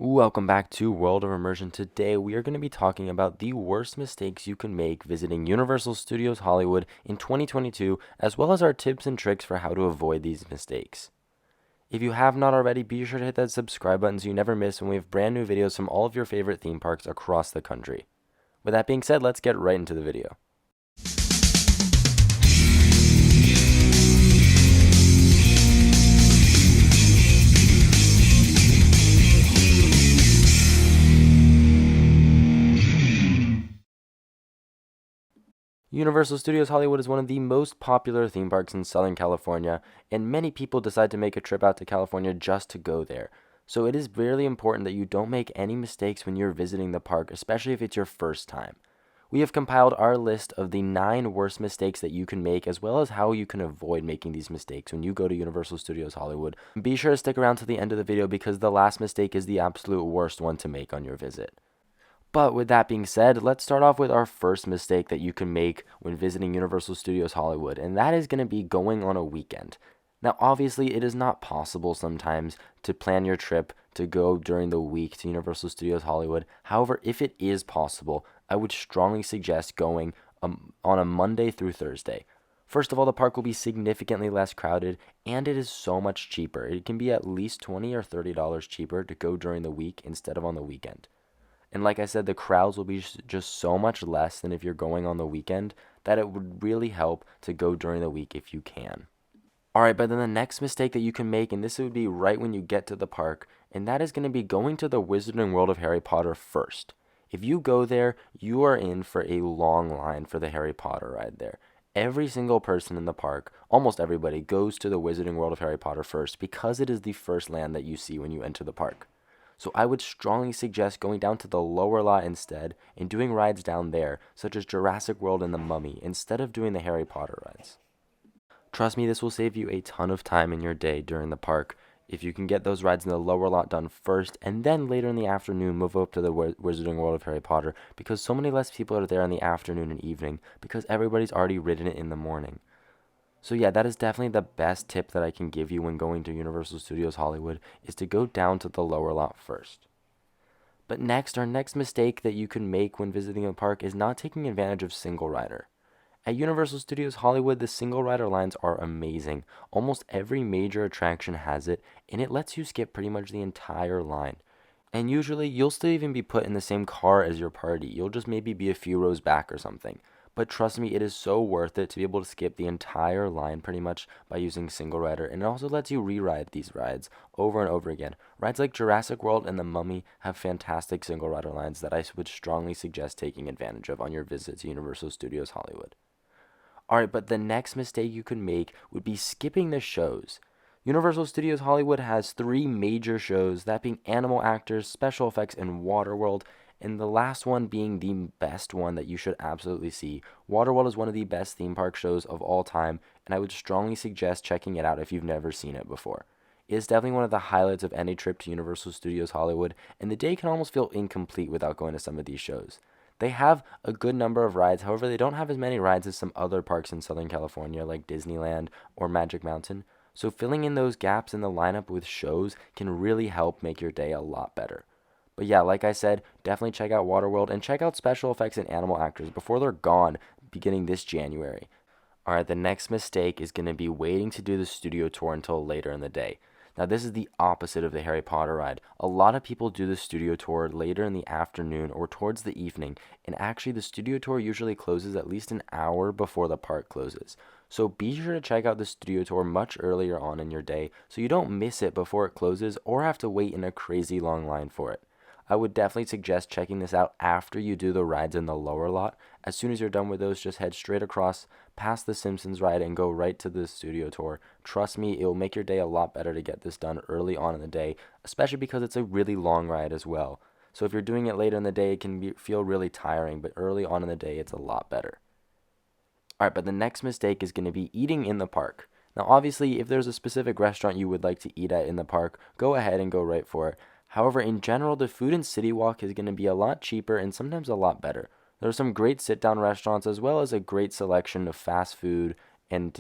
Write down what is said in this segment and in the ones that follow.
Welcome back to World of Immersion. Today we are going to be talking about the worst mistakes you can make visiting Universal Studios Hollywood in 2022, as well as our tips and tricks for how to avoid these mistakes. If you have not already, be sure to hit that subscribe button so you never miss when we have brand new videos from all of your favorite theme parks across the country. With that being said, let's get right into the video. Universal Studios Hollywood is one of the most popular theme parks in Southern California, and many people decide to make a trip out to California just to go there. So it is really important that you don't make any mistakes when you're visiting the park, especially if it's your first time. We have compiled our list of the 9 worst mistakes that you can make, as well as how you can avoid making these mistakes when you go to Universal Studios Hollywood. Be sure to stick around to the end of the video because the last mistake is the absolute worst one to make on your visit. But with that being said, let's start off with our first mistake that you can make when visiting Universal Studios Hollywood, and that is going to be going on a weekend. Now, obviously, it is not possible sometimes to plan your trip to go during the week to Universal Studios Hollywood. However, if it is possible, I would strongly suggest going on a Monday through Thursday. First of all, the park will be significantly less crowded, and it is so much cheaper. It can be at least $20 or $30 cheaper to go during the week instead of on the weekend. And like I said, the crowds will be just so much less than if you're going on the weekend that it would really help to go during the week if you can. All right, but then the next mistake that you can make, and this would be right when you get to the park, and that is going to be going to the Wizarding World of Harry Potter first. If you go there, you are in for a long line for the Harry Potter ride there. Every single person in the park, almost everybody, goes to the Wizarding World of Harry Potter first because it is the first land that you see when you enter the park. So I would strongly suggest going down to the lower lot instead and doing rides down there, such as Jurassic World and The Mummy, instead of doing the Harry Potter rides. Trust me, this will save you a ton of time in your day during the park if you can get those rides in the lower lot done first, and then later in the afternoon move up to the Wizarding World of Harry Potter, because so many less people are there in the afternoon and evening, because everybody's already ridden it in the morning. So yeah, that is definitely the best tip that I can give you when going to Universal Studios Hollywood, is to go down to the lower lot first. But next, our next mistake that you can make when visiting a park is not taking advantage of single rider. At Universal Studios Hollywood, the single rider lines are amazing. Almost every major attraction has it, and it lets you skip pretty much the entire line. And usually, you'll still even be put in the same car as your party. You'll just maybe be a few rows back or something. But trust me, it is so worth it to be able to skip the entire line pretty much by using single rider. And it also lets you re-ride these rides over and over again. Rides like Jurassic World and The Mummy have fantastic single rider lines that I would strongly suggest taking advantage of on your visit to Universal Studios Hollywood. Alright, but the next mistake you could make would be skipping the shows. Universal Studios Hollywood has 3 major shows, that being Animal Actors, Special Effects, and Waterworld, and the last one being the best one that you should absolutely see. Waterworld is one of the best theme park shows of all time, and I would strongly suggest checking it out if you've never seen it before. It is definitely one of the highlights of any trip to Universal Studios Hollywood, and the day can almost feel incomplete without going to some of these shows. They have a good number of rides, however, they don't have as many rides as some other parks in Southern California, like Disneyland or Magic Mountain. So filling in those gaps in the lineup with shows can really help make your day a lot better. But yeah, like I said, definitely check out Waterworld and check out Special Effects and Animal Actors before they're gone beginning this January. Alright, the next mistake is going to be waiting to do the studio tour until later in the day. Now, this is the opposite of the Harry Potter ride. A lot of people do the studio tour later in the afternoon or towards the evening, and actually the studio tour usually closes at least an hour before the park closes. So be sure to check out the studio tour much earlier on in your day so you don't miss it before it closes or have to wait in a crazy long line for it. I would definitely suggest checking this out after you do the rides in the lower lot. As soon as you're done with those, just head straight across past the Simpsons ride and go right to the studio tour. Trust me, it will make your day a lot better to get this done early on in the day, especially because it's a really long ride as well. So if you're doing it later in the day, it can feel really tiring, but early on in the day, it's a lot better. Alright, but the next mistake is going to be eating in the park. Now, obviously, if there's a specific restaurant you would like to eat at in the park, go ahead and go right for it. However, in general, the food in City Walk is going to be a lot cheaper and sometimes a lot better. There are some great sit-down restaurants as well as a great selection of fast food and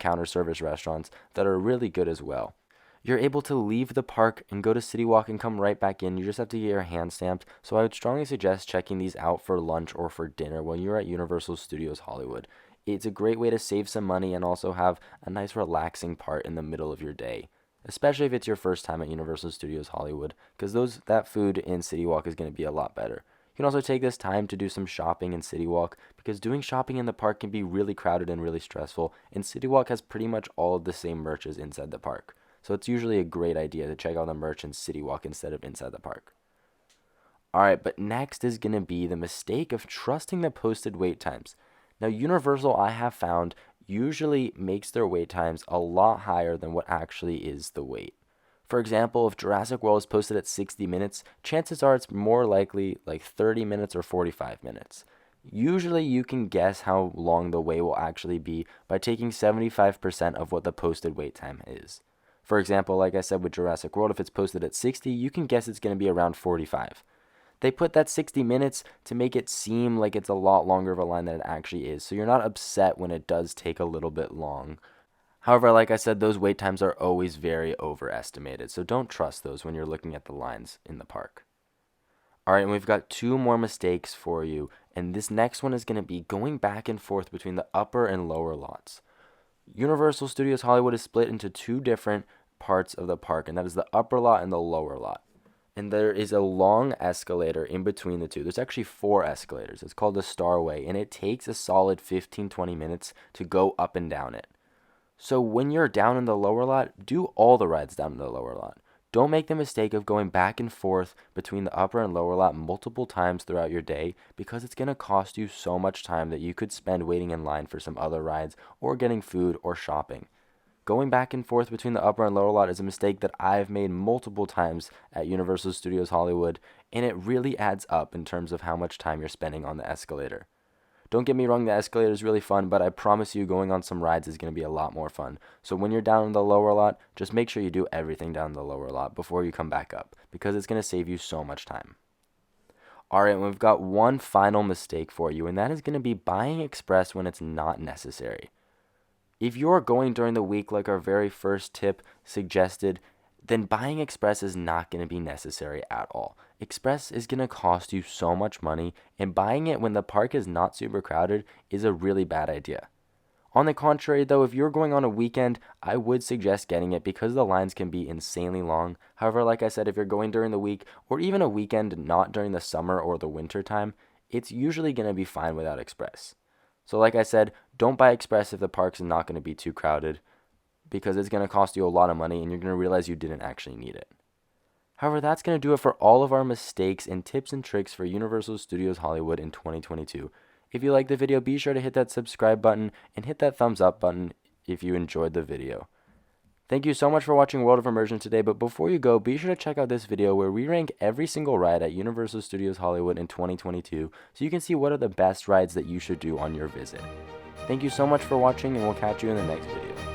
counter service restaurants that are really good as well. You're able to leave the park and go to City Walk and come right back in. You just have to get your hand stamped. So I would strongly suggest checking these out for lunch or for dinner when you're at Universal Studios Hollywood. It's a great way to save some money and also have a nice relaxing part in the middle of your day, especially if it's your first time at Universal Studios Hollywood, because that food in City Walk is going to be a lot better. You can also take this time to do some shopping in City Walk, because doing shopping in the park can be really crowded and really stressful, and City Walk has pretty much all of the same merch as inside the park. So it's usually a great idea to check out the merch in City Walk instead of inside the park. Alright, but next is going to be the mistake of trusting the posted wait times. Now, Universal, I have found, usually makes their wait times a lot higher than what actually is the wait. For example, if Jurassic World is posted at 60 minutes, chances are it's more likely like 30 minutes or 45 minutes. Usually you can guess how long the wait will actually be by taking 75% of what the posted wait time is. For example, like I said with Jurassic World, if it's posted at 60, you can guess it's going to be around 45. They put that 60 minutes to make it seem like it's a lot longer of a line than it actually is, so you're not upset when it does take a little bit long. However, like I said, those wait times are always very overestimated, so don't trust those when you're looking at the lines in the park. Alright, and we've got two more mistakes for you, and this next one is going to be going back and forth between the upper and lower lots. Universal Studios Hollywood is split into two different parts of the park, and that is the upper lot and the lower lot. And there is a long escalator in between the two. There's actually 4 escalators. It's called the Starway, and it takes a solid 15-20 minutes to go up and down it. So when you're down in the lower lot, do all the rides down in the lower lot. Don't make the mistake of going back and forth between the upper and lower lot multiple times throughout your day, because it's going to cost you so much time that you could spend waiting in line for some other rides or getting food or shopping. Going back and forth between the upper and lower lot is a mistake that I've made multiple times at Universal Studios Hollywood, and it really adds up in terms of how much time you're spending on the escalator. Don't get me wrong, the escalator is really fun, but I promise you going on some rides is going to be a lot more fun. So when you're down in the lower lot, just make sure you do everything down in the lower lot before you come back up, because it's going to save you so much time. Alright, we've got one final mistake for you, and that is going to be buying express when it's not necessary. If you're going during the week like our very first tip suggested, then buying express is not going to be necessary at all. Express is going to cost you so much money, and buying it when the park is not super crowded is a really bad idea. On the contrary, though, if you're going on a weekend, I would suggest getting it because the lines can be insanely long. However, like I said, if you're going during the week or even a weekend not during the summer or the winter time, it's usually going to be fine without express. So like I said, don't buy express if the park's not going to be too crowded, because it's going to cost you a lot of money and you're going to realize you didn't actually need it. However, that's going to do it for all of our mistakes and tips and tricks for Universal Studios Hollywood in 2022. If you liked the video, be sure to hit that subscribe button and hit that thumbs up button if you enjoyed the video. Thank you so much for watching World of Immersion today, but before you go, be sure to check out this video where we rank every single ride at Universal Studios Hollywood in 2022 so you can see what are the best rides that you should do on your visit. Thank you so much for watching, and we'll catch you in the next video.